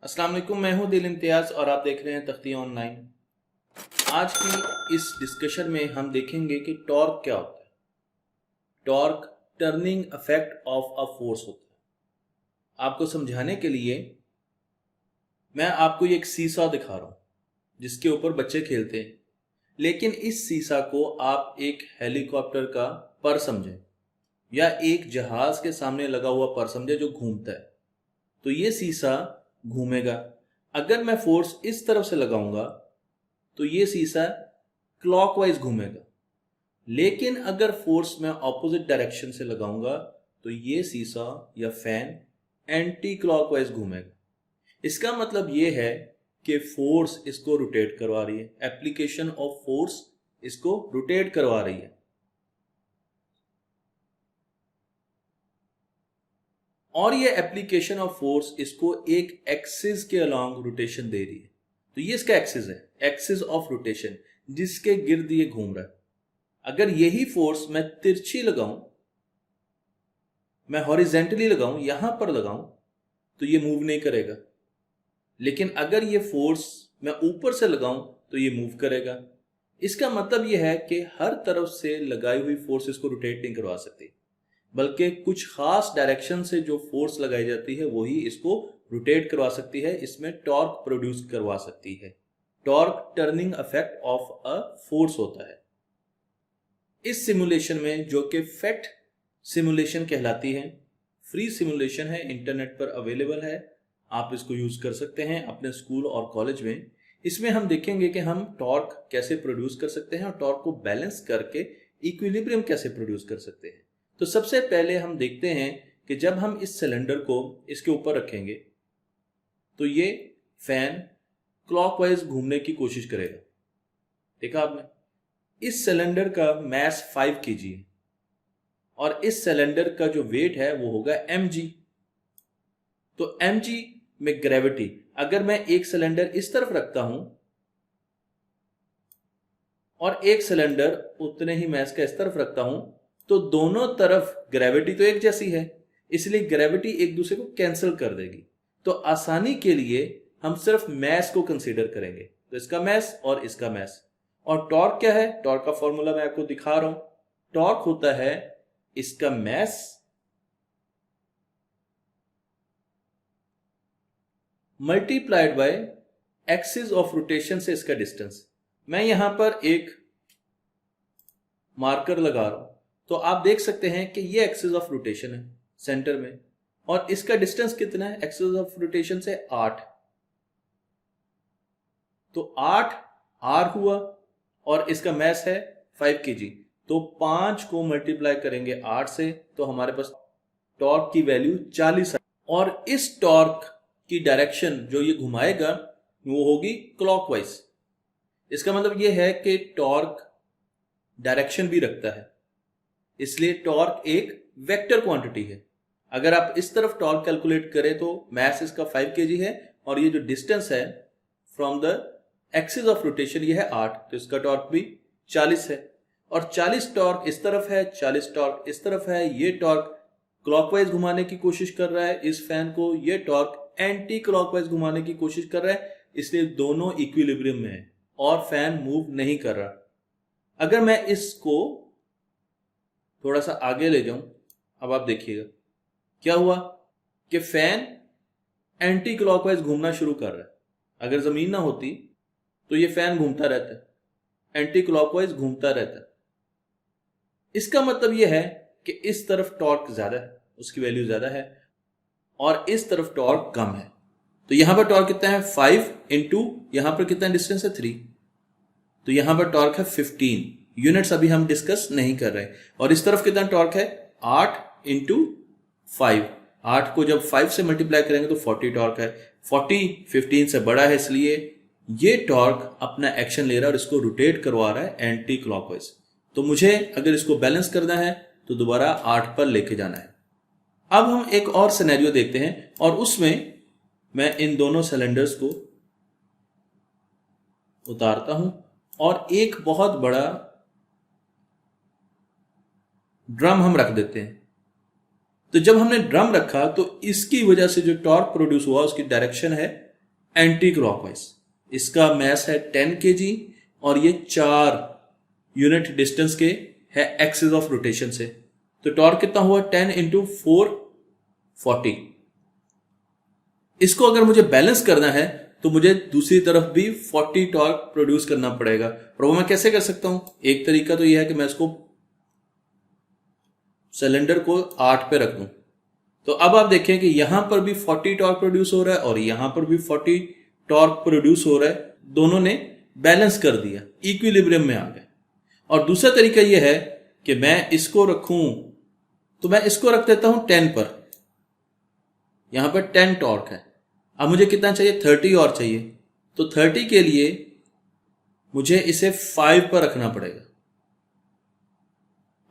अस्सलाम वालेकुम, मैं हूं दिल इम्तियाज़ और आप देख रहे हैं तख्ती ऑनलाइन। आज की इस डिस्कशन में हम देखेंगे कि टॉर्क क्या होता है। Torque turning effect of a force होता है। आपको समझाने के लिए मैं आपको ये एक सीसा दिखा रहा हूँ जिसके ऊपर बच्चे खेलते हैं, लेकिन इस सीसा को आप एक हेलीकॉप्टर का पर समझें या एक जहाज के सामने लगा हुआ पर समझें जो घूमता है। तो ये सीसा घूमेगा। अगर मैं फोर्स इस तरफ से लगाऊंगा तो ये सीसा क्लॉकवाइज घूमेगा, लेकिन अगर फोर्स मैं ऑपोजिट डायरेक्शन से लगाऊंगा तो ये सीसा या फैन एंटी क्लॉकवाइज घूमेगा। इसका मतलब ये है कि फोर्स इसको रोटेट करवा रही है, एप्लीकेशन ऑफ फोर्स इसको रोटेट करवा रही है और ये एप्लीकेशन ऑफ फोर्स इसको एक एक्सिस के अलोंग रोटेशन दे रही है। तो ये इसका एक्सिस है, एक्सिस ऑफ रोटेशन, जिसके गिर्द ये घूम रहा है। अगर यही फोर्स मैं तिरछी लगाऊं, मैं हॉरिजेंटली लगाऊं, यहां पर लगाऊं, तो ये मूव नहीं करेगा। लेकिन अगर ये फोर्स मैं ऊपर से लगाऊं तो ये मूव करेगा। इसका मतलब ये है कि हर तरफ से लगाई हुई फोर्स इसको रोटेट नहीं करवा सकती, बल्कि कुछ खास डायरेक्शन से जो फोर्स लगाई जाती है वही इसको रोटेट करवा सकती है, इसमें टॉर्क प्रोड्यूस करवा सकती है। Torque turning effect of a force होता है। इस सिमुलेशन में, जो कि फेट सिमुलेशन कहलाती है, फ्री सिमुलेशन है, इंटरनेट पर अवेलेबल है, आप इसको यूज कर सकते हैं अपने स्कूल और कॉलेज में। इसमें हम देखेंगे कि हम टॉर्क कैसे प्रोड्यूस कर सकते हैं और टॉर्क को बैलेंस करके इक्विलिब्रियम कैसे प्रोड्यूस कर सकते हैं। तो सबसे पहले हम देखते हैं कि जब हम इस सिलेंडर को इसके ऊपर रखेंगे तो ये फैन क्लॉकवाइज घूमने की कोशिश करेगा। देखा आपने, इस सिलेंडर का मास 5 kg है और इस सिलेंडर का जो वेट है वो होगा mg। तो mg में ग्रेविटी, अगर मैं एक सिलेंडर इस तरफ रखता हूं और एक सिलेंडर उतने ही मास का इस तरफ रखता हूं, तो दोनों तरफ ग्रेविटी तो एक जैसी है, इसलिए ग्रेविटी एक दूसरे को कैंसिल कर देगी। तो आसानी के लिए हम सिर्फ मास को कंसीडर करेंगे, तो इसका मास और इसका मास। और टॉर्क क्या है? टॉर्क का फॉर्मूला मैं आपको दिखा रहा हूं। टॉर्क होता है इसका mass multiplied by Axis of rotation से इसका डिस्टेंस। मैं यहां पर एक मार्कर लगा रहा हूं, तो आप देख सकते हैं कि ये एक्सिस ऑफ रोटेशन है सेंटर में, और इसका डिस्टेंस कितना है एक्सिस ऑफ रोटेशन से? 8। तो 8 आर हुआ और इसका मास है 5 kg। तो 5 को मल्टीप्लाई करेंगे 8 से तो हमारे पास टॉर्क की वैल्यू 40 है। और इस टॉर्क की डायरेक्शन जो ये घुमाएगा वो होगी क्लॉकवाइज। इसका मतलब ये है कि टॉर्क डायरेक्शन भी रखता है, इसलिए टॉर्क एक वेक्टर क्वांटिटी है। अगर आप इस तरफ टॉर्क कैलकुलेट करें तो मास इसका 5 kg है और ये जो डिस्टेंस है from the axis of rotation ये है 8, तो इसका टॉर्क भी 40 है। और 40 टॉर्क इस तरफ है, 40 टॉर्क इस तरफ है। ये टॉर्क क्लॉकवाइज घुमाने की कोशिश कर रहा है इस फैन को, ये टॉर्क एंटी क्लॉकवाइज घुमाने की कोशिश कर रहा है, इसलिए दोनों इक्विलिब्रियम में है और फैन मूव नहीं कर रहा। अगर मैं इसको थोड़ा सा आगे ले जाऊं, अब आप देखिएगा क्या हुआ कि फैन एंटी क्लॉकवाइज घूमना शुरू कर रहा है। अगर जमीन ना होती तो ये फैन घूमता रहता है, एंटी क्लॉकवाइज घूमता रहता है। इसका मतलब यह है कि इस तरफ टॉर्क ज्यादा है, उसकी वैल्यू ज्यादा है, और इस तरफ टॉर्क कम है। तो यहां पर टॉर्क कितना है? 5 इंटू यहां पर कितना डिस्टेंस है? 3। तो यहां पर टॉर्क है 15 यूनिट्स, अभी हम डिस्कस नहीं कर रहे। और इस तरफ कितना टॉर्क है? 8 इंटू 5। 8 को जब 5 से मल्टीप्लाई करेंगे तो 40 टॉर्क है। 40 15 से बड़ा है, इसलिए ये टॉर्क अपना एक्शन ले रहा है और इसको रोटेट करवा रहा है एंटी क्लॉकवाइज। तो मुझे अगर इसको बैलेंस करना है तो दोबारा 8 पर लेके जाना है। अब हम एक और सिनेरियो देखते हैं और उसमें मैं इन दोनों सिलेंडर्स को उतारता हूं और एक बहुत बड़ा ड्रम हम रख देते हैं। तो जब हमने ड्रम रखा तो इसकी वजह से जो टॉर्क प्रोड्यूस हुआ उसकी डायरेक्शन है एंटी क्लॉकवाइज। इसका मैस है 10 kg और ये 4 यूनिट डिस्टेंस के है एक्सिस ऑफ रोटेशन से। तो टॉर्क कितना हुआ 10 इंटू 4 40। इसको अगर मुझे बैलेंस करना है तो मुझे दूसरी तरफ भी 40 टॉर्क प्रोड्यूस करना पड़ेगा। और वो मैं कैसे कर सकता हूं? एक तरीका तो यह है कि मैं इसको सिलेंडर को 8 पे रख दूं। तो अब आप देखें कि यहां पर भी 40 टॉर्क प्रोड्यूस हो रहा है और यहां पर भी 40 टॉर्क प्रोड्यूस हो रहा है। दोनों ने बैलेंस कर दिया, इक्विलिब्रियम में आ गए। और दूसरा तरीका यह है कि मैं इसको रखूं, तो मैं इसको रख देता हूं 10 पर। यहां पर 10 टॉर्क है। अब मुझे कितना चाहिए? 30 और चाहिए। तो 30 के लिए मुझे इसे 5 पर रखना पड़ेगा।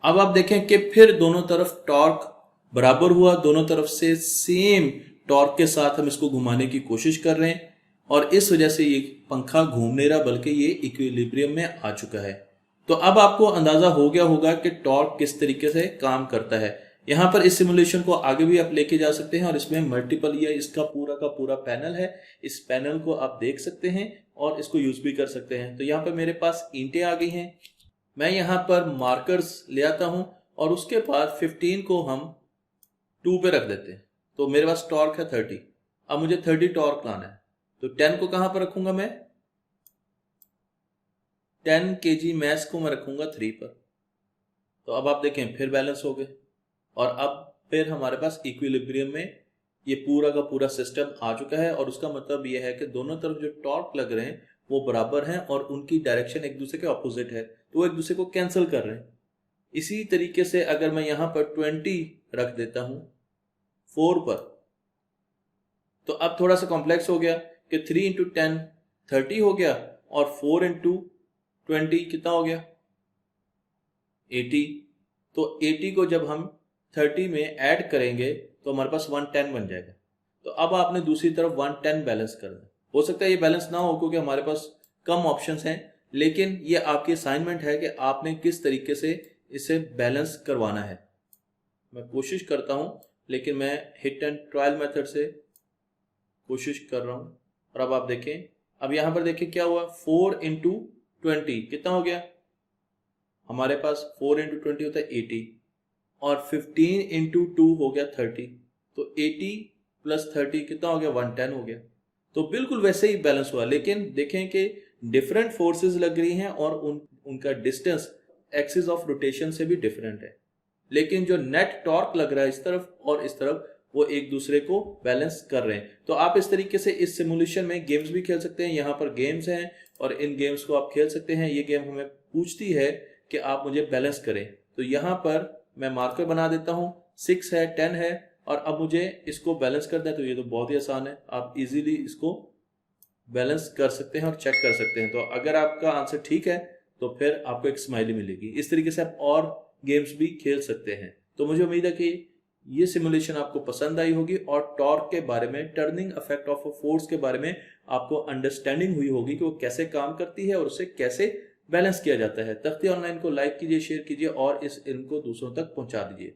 अब आप देखें कि फिर दोनों तरफ टॉर्क बराबर हुआ, दोनों तरफ से सेम टॉर्क के साथ हम इसको घुमाने की कोशिश कर रहे हैं और इस वजह से ये पंखा घूम नहीं रहा बल्कि ये इक्विलिब्रियम में आ चुका है। तो अब आपको अंदाजा हो गया होगा कि टॉर्क किस तरीके से काम करता है। यहां पर इस सिमुलेशन को आगे भी आप लेके जा सकते हैं और इसमें मल्टीपल या इसका पूरा का पूरा पैनल है। इस पैनल को आप देख सकते हैं और इसको यूज भी कर सकते हैं। तो यहाँ पर मेरे पास ईंटें आ गई हैं। मैं यहाँ पर मार्कर्स ले आता हूं और उसके बाद 15 को हम 2 पे रख देते हैं। तो मेरे पास टॉर्क है 30। अब मुझे 30 टॉर्क लाना है। तो 10 को कहां पर रखूंगा? मैं 10 kg मैस को मैं रखूंगा 3 पर। तो अब आप देखें फिर बैलेंस हो गए और अब फिर हमारे पास इक्विलिब्रियम में ये पूरा का पूरा सिस्टम आ चुका है। और उसका मतलब यह है कि दोनों तरफ जो टॉर्क लग रहे हैं वो बराबर हैं और उनकी डायरेक्शन एक दूसरे के ऑपोजिट है, तो वो एक दूसरे को कैंसिल कर रहे हैं। इसी तरीके से अगर मैं यहां पर 20 रख देता हूं 4 पर, तो अब थोड़ा सा कॉम्प्लेक्स हो गया कि 3 इंटू 10 30 हो गया और 4 इंटू 20 कितना हो गया? 80। तो 80 को जब हम 30 में ऐड करेंगे तो हमारे पास 110 बन जाएगा। तो अब आपने दूसरी तरफ 110 बैलेंस करना। हो सकता है ये बैलेंस ना हो क्योंकि हमारे पास कम ऑप्शंस हैं, लेकिन ये आपकी असाइनमेंट है कि आपने किस तरीके से इसे बैलेंस करवाना है। मैं कोशिश करता हूं, लेकिन मैं हिट एंड ट्रायल मेथड से कोशिश कर रहा हूं। और अब आप देखें, अब यहां पर देखें क्या हुआ? 4 इंटू 20 कितना हो गया? हमारे पास 4 इंटू 20 होता है 80 और 15 इंटू 2 हो गया 30। तो 80 प्लस 30 कितना हो गया? 110 हो गया। तो बिल्कुल वैसे ही बैलेंस हुआ, लेकिन देखें कि डिफरेंट फोर्सेस लग रही हैं और उनका डिस्टेंस एक्सिस ऑफ रोटेशन से भी डिफरेंट है। लेकिन जो नेट टॉर्क लग रहा है इस तरफ और इस तरफ, वो एक दूसरे को बैलेंस कर रहे हैं। तो आप इस तरीके से इस सिमुलेशन में गेम्स भी खेल सकते हैं। यहाँ पर गेम्स हैं और इन गेम्स को आप खेल सकते हैं। ये गेम हमें पूछती है कि आप मुझे बैलेंस करें। तो यहाँ पर मैं मार्कर बना देता हूँ, 6 है, 10 है और अब मुझे इसको बैलेंस करना है। तो ये तो बहुत ही आसान है, आप इजीली इसको बैलेंस कर सकते हैं और चेक कर सकते हैं। तो अगर आपका आंसर ठीक है तो फिर आपको एक स्माइली मिलेगी। इस तरीके से आप और गेम्स भी खेल सकते हैं। तो मुझे उम्मीद है कि ये सिमुलेशन आपको पसंद आई होगी और टॉर्क के बारे में, टर्निंग इफेक्ट ऑफ फोर्स के बारे में आपको अंडरस्टैंडिंग हुई होगी कि वो कैसे काम करती है और उसे कैसे बैलेंस किया जाता है। तख्ती ऑनलाइन को लाइक कीजिए, शेयर कीजिए और इस इल्म को दूसरों तक पहुंचा दीजिए।